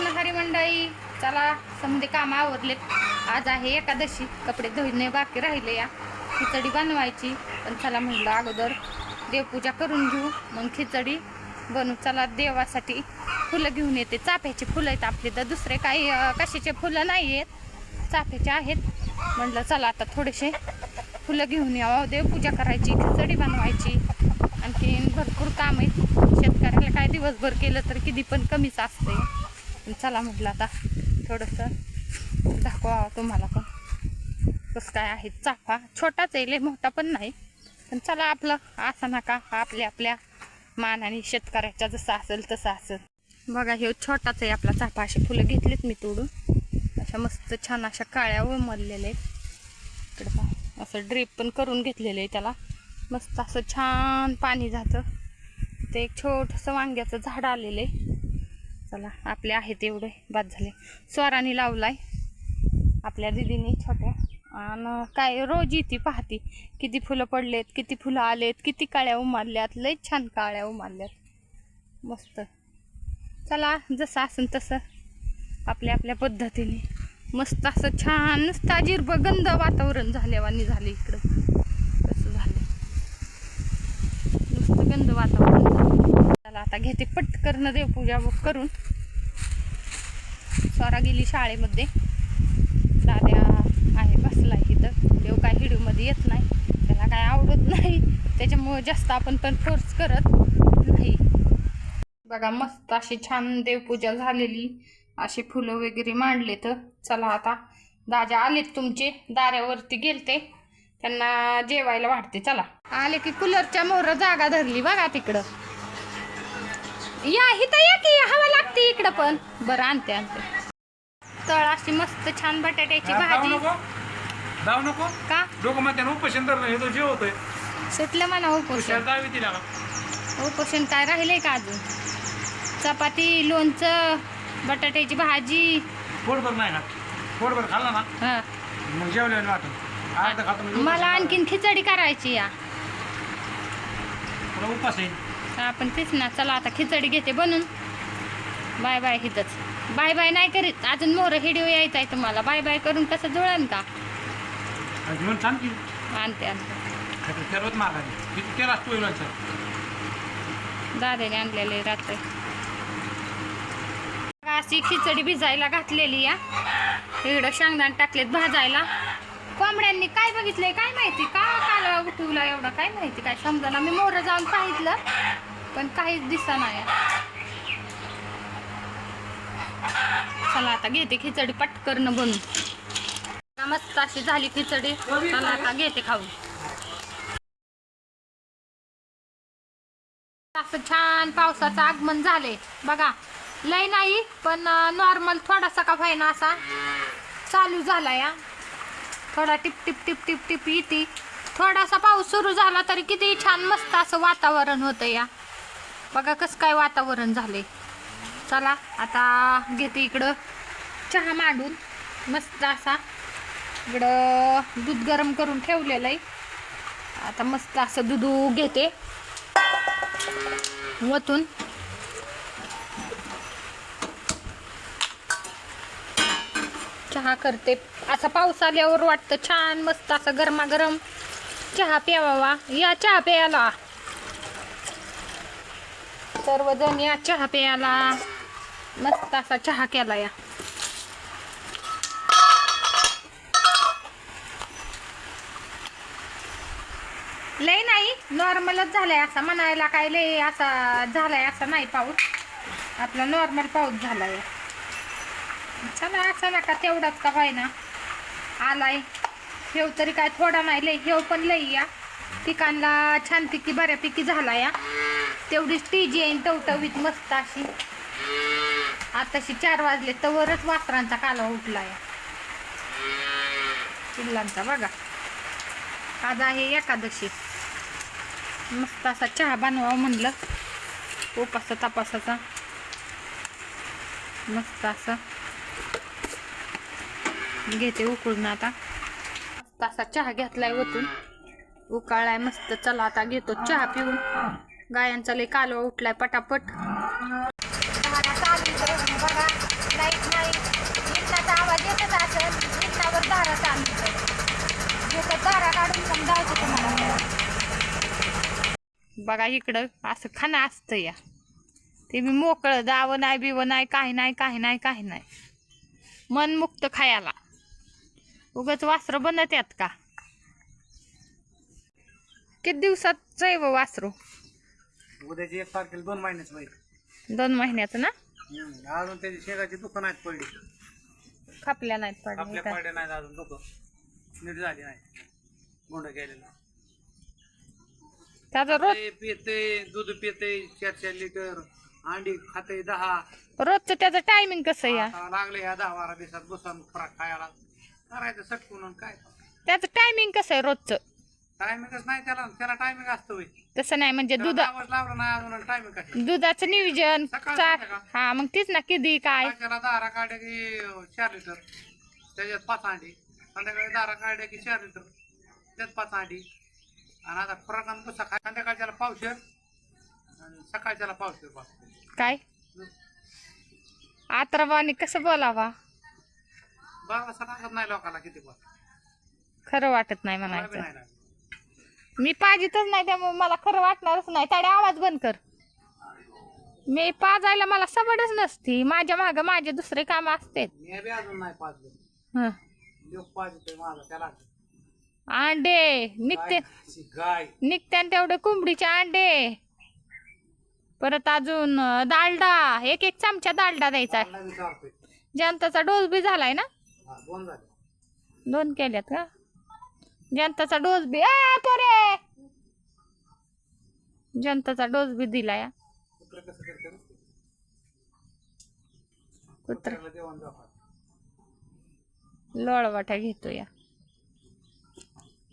कृष्ण हरी मंडळी. चला समजे काम आवरलेत. आज आहे एकादशी. कपडे धुणे बाकी राहिले या. खिचडी बनवायची पण चला म्हटलं अगोदर देवपूजा करून घेऊ मग खिचडी बनवू. चला देवासाठी फुलं घेऊन येते. चाफ्याची फुलं आहेत आपली तर दुसरे काही कशाचे फुलं नाही आहेत, चाफ्याचे आहेत. म्हटलं चला आता थोडेसे फुलं घेऊन यावं. देवपूजा करायची, खिचडी बनवायची, आणखीन भरपूर काम आहेत. शेतकऱ्याला काय दिवसभर केलं तर किती पण कमीच असते. चला म्हटलं आता थोडंसं दाखवा तुम्हाला पण कसं काय आहे. चाफा छोटाच आहे, लय मोठा पण नाही, पण चला आपलं असं नका आपल्या आपल्या मानाने शेतकऱ्याच्या जसं असेल तसं असेल. बघा हे छोटाच आहे आपला चाफा. असे फुलं घेतलेत मी तोडून. अशा मस्त छान अशा काळ्या उमरलेल्या आहेत. इकडं पहा असं ड्रीप पण करून घेतलेलं आहे त्याला. मस्त असं छान पाणी जातं. ते एक छोटंसं वांग्याचं झाड आलेलं आहे. चला आपले आहेत एवढे बाद झाले. स्वराने लावलाय आपल्या दिदीने छोट्या. आणि काय रोज येते पाहती किती फुलं पडलेत, किती फुलं आलेत, किती काळ्या उमारल्यात. लय छान काळ्या उमारल्यात मस्त. चला जसं असेल तसं आपल्या आपल्या पद्धतीने मस्त असं छान नुसता जिरबगंध वातावरण झाल्यावानी झाले. इकडं कसं झालं नुसतं गंध वातावरण झालं. चला आता घेते पटकन देवपूजा करून. स्वरा गेली शाळेमध्ये. दाद्या आहे बसलाय इथं. देव काय हिडूमध्ये येत नाही, त्याला काय आवडत नाही, त्याच्यामुळे जास्त आपण पण फोर्स करत नाही. बघा मस्त अशी छान देवपूजा झालेली. अशी फुलं वगैरे मांडले. तर चला आता दाजा आलेत तुमचे. दाऱ्यावरती गेलते त्यांना जेवायला वाटते. चला आले की कूलरच्या मोहर जागा धरली बघा तिकडं. या इथं या की हवा लागते इकडं पण. बरं आणते आणते. तळ अशी मस्त छान बटाट्याची भाजी. जाऊ नको का डोकं मग त्यानं उपोषण तर हे तो जेवतोय सुटलं म्हणा उपोषण. उपोषण काय राहिलंय का अजून? चपाती, लोणचं, बटाट्याची भाजी. पोटभर नाही खात. पोटभर खाल्ला ना हा मग जेवल्याने वाटत अर्ध खातो म्हणजे मला आणखीन खिचडी करायची या. तुला उपास आहे. आपण तेच ना. चला आता खिचडी घेते बनून. Bye bye. हिथंच बाय बाय नाही करीत अजून. मोहर हिडिओ यायचा आहे तुम्हाला. बाय बाय करून कसं जुळेल का? घेऊन छान की आणते आणते. सर्वच मागायला किती तेल असतो सर. दादाने आणलेले रात्री. अशी खिचडी भिजायला घातलेली या. इकडं शेंगदाणे टाकलेत भाजायला. कोंबड्यांनी काय बघितलंय काय माहिती, का कालवा उठवला एवढा काय माहिती, काय समजा. मी मोर जाऊन पाहितलं पण काहीच दिसा नाही. चला आता घेते खिचडी पटकन बनून. मस्त अशी झाली खिचडी. चला आता घेते खाऊन. असं छान पावसाचं आगमन झाले बघा. लय नाही पण नॉर्मल थोडासा का व्हायना असा चालू झाला या. थोडा tip tip tip tip tip येते. थोडासा पाऊस सुरू झाला तरी किती छान मस्त असं वातावरण होतं या. बघा कसं काय वातावरण झाले. चला आता घेते इकडं चहा मांडून मस्त असा. इकडं दूध गरम करून ठेवलेलं आहे. आता मस्त असं दूध घेते वतून. चहा करते. असा पाऊस आल्यावर वाटतं छान मस्त असं गरमागरम चहा प्यावा. या चहा प्यायला सर्वजण या चहा प्यायला. मस्त असा चहा केला या. लय नाही नॉर्मलच झालाय. असा म्हणायला काय लय असा झालाय असा नाही पाऊस. आपला नॉर्मल पाऊस झालाय. चला असं नका तेवढाच का व्हायना आलाय. हेव तरी काय थोडा नाही लय. हेव पण लय या. पिकांना छानपैकी बऱ्यापैकी झाला या. तेवढीच टीजी आहे टवटवीत मस्त अशी. आताशी 4 वाजले तवरच वासरांचा कालवा उठला या पिल्लांचा. बघा आज आहे एकादशी. मस्त असा चहा बनवावं म्हणलं उपासा तापासाचा. मस्त असं घेते उकळून. आता मस्त असा चहा घेतलाय वतून उकाळलाय मस्त. चला आता घेतो चहा पिऊन. गायांचा लय कालवा उठलाय पटापट. बघा बघा इकडं असं खाणं असतं या. ते मी मोकळं दावं नाही बिवं नाही काही नाही काही नाही काही नाही. मन मुक्त खायला. उगाच वासरं बनत यात का? किती दिवसाचं आहे व वासरू? उद्याची 1 तारखेला 2 महिन्याचं होईल. 2 महिन्याचं ना? अजून त्याची शेगाची दुकान आहेत पडली. खापल्या नाहीत आपल्या पडले पडल्या नाहीत अजून दुकान. नीट झाली नाही. गोंड गेलेला. त्याचं रोज पिते दूध पिते 4-4 लिटर. अंडी खाते 10. रोजचं त्याचं टायमिंग कसं या? आता लागले ह्या 10-12 दिवसात बसून फराक खायला करायचं सटकून आणि काय त्याचं टायमिंग कसं आहे रोजचं? टायमिंगच नाही त्याला टायमिंग असतो होय. तसं नाही म्हणजे त्याला दूध आवाज लावला नाही अजून टायमिंग काय दुधाचं नियोजन सकाळ चा संध्याकाळ. हा मग तीच ना किती काय त्याला 10 काढल्या की 4 लिटर त्याच्यात 5 अंडी. संध्याकाळी 10 काढल्या की 4 लिटर त्यात 5 अंडी. आणि आता फरकानं बसा खाय संध्याकाळच्याला पावशेर आणि सकाळच्याला पावशेर बस. काय आत्रवानी कसं बोलावा बघा लागत नाही लोकांना किती बस खरं वाटत नाही मला बी म्हणायचं. नाही लागत. मी पाजितच नाही त्यामुळे मला खरं वाटणारच नाही. त्याडे आवाज बंद कर. मी पाजायला मला सवडच नसती. माझ्या माग माझे दुसरे काम असते. मी बी अजून नाही पाजलं. लोक पाजतोय माझा त्याला अंडे निघते गाय निघत्यान तेवढे कोंबडीचे अंडे. परत अजून डालडा 1 चमचा डालडा द्यायचा. मला बी चालतोय. जनताचा डोस बी झालाय ना? 2 झाले. 2 केल्यात का? जनताचा डोस बी पोरे जनताचा डोस बी दिलाय. कुत्र कसं करते रे? कुत्र कुत्र्याला जेवण दाखवा. लोळवाटा घेतो या.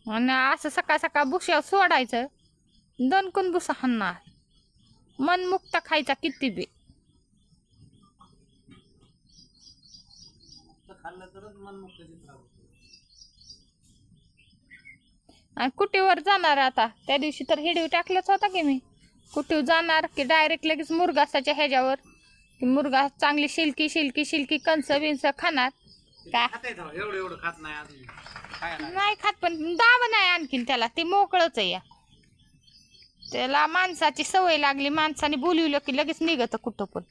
आणि असं सकाळ सकाळ बुश्या सोडायचं. दणकून बुसा हाणणार. मन मुक्त खायचा किती बी. खाल्लं तरच मन मुक्त राहतं. आणि कुटीवर जाणार आता. त्या दिवशी तर हिडीव टाकलंच होता की मी. कुटीव जाणार की डायरेक्ट लगेच मुरगासाच्या ह्याच्यावर की मुरगा चांगली शिलकी शिलकी शिलकी कंस बिंस खाणार का? खाते एवढं खात नाही अजून खायला. नाही खात पण दाब नाही आणखीन त्याला. ते मोकळच आहे या. त्याला माणसाची सवय लागली. माणसाने बोलवलं की लगेच निघत कुठं पण.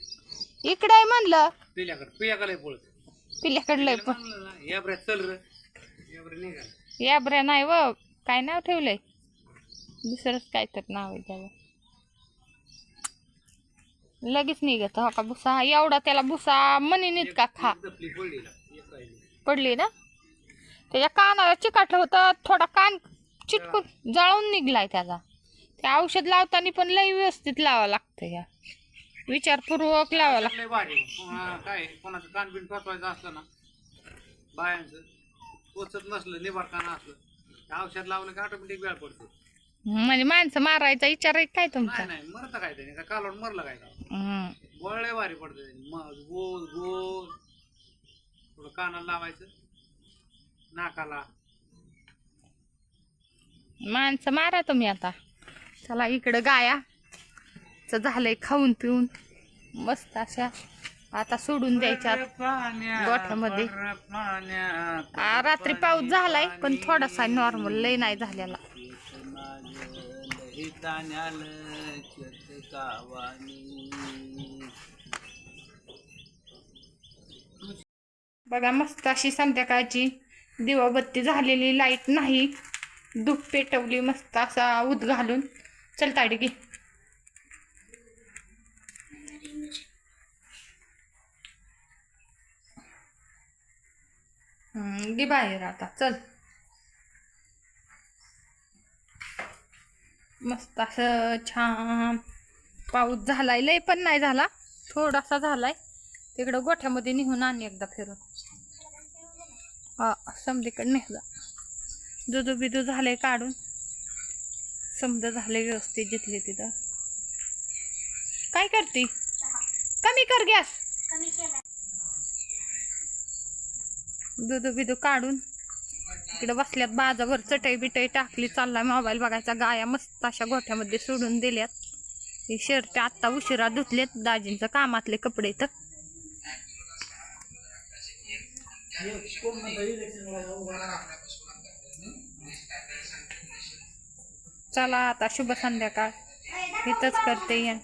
इकडे म्हणलं पियाकडे पळत पिल्याकडे लय पण या ब्रेक चल रे या ब्रेक निघाल या बऱ्या नाही व काय नाव ठेवलंय दुसरंच काय तर नाव आहे त्याला. लगेच निघत हो का भुसा एवढा त्याला भुसा मनीत का खा पडली ना. त्याच्या कानाला चिकाटलं होतं. थोडा कान चिटकून जळून निघलाय त्याचा. ते औषध लावताना पण लय व्यवस्थित लावावं लागतं या. विचारपूर्वक लावावं लागतं. लय भारी काय कोणाचं कान बिन टोचवायचं असलं ना बायांचं टोचत नसलं निबार कान असलं औषध लावलं की ऑटोमॅटिक वेळ पडतो. म्हणजे माणसं मारायचा विचार आहे काय तुमचा? नाही नाही मरतं काय त्याने कालवण मरलं काय हम्म. गोळ भारी पडतं. गोल गोल थोडं कानाला लावायचं नाकाला. माणसं मारा तुम्ही आता. चला इकडं गाया झालंय खाऊन पिऊन मस्त अशा आता सोडून द्यायच्या गोठ्यामध्ये. रात्री पाऊस झालाय पण थोडासा नॉर्मल लय नाही झालेला. बघा मस्त अशी संध्याकाळची दिवाबत्ती झालेली. लाईट नाही. धूप पेटवली मस्त असा उद घालून. चल ताडी घे. गे बाहेर आता चल. मस्त असं छान पाऊस झालाय. लय पण नाही झाला थोडासा झालाय. तिकडं गोठ्यामध्ये निघून आणि एकदा फिरून समधीकडे नेहला. दुधू बिदू झालंय काढून. समजा झाले व्यवस्थित जिथले तिथं. काय करते? कमी कर गॅस. दुधू बिदू काढून इकडे बसल्यात बाजाभर चटई बिटई टाकली. चाललाय मोबाईल बघायचा. गाया मस्त अशा गोठ्यामध्ये सोडून दिल्यात. हे शर्ट आत्ता उशिरा धुतलेत. दाजींचं कामातले कपडे तर चला आता शुभ संध्याकाळ. इथंच करते या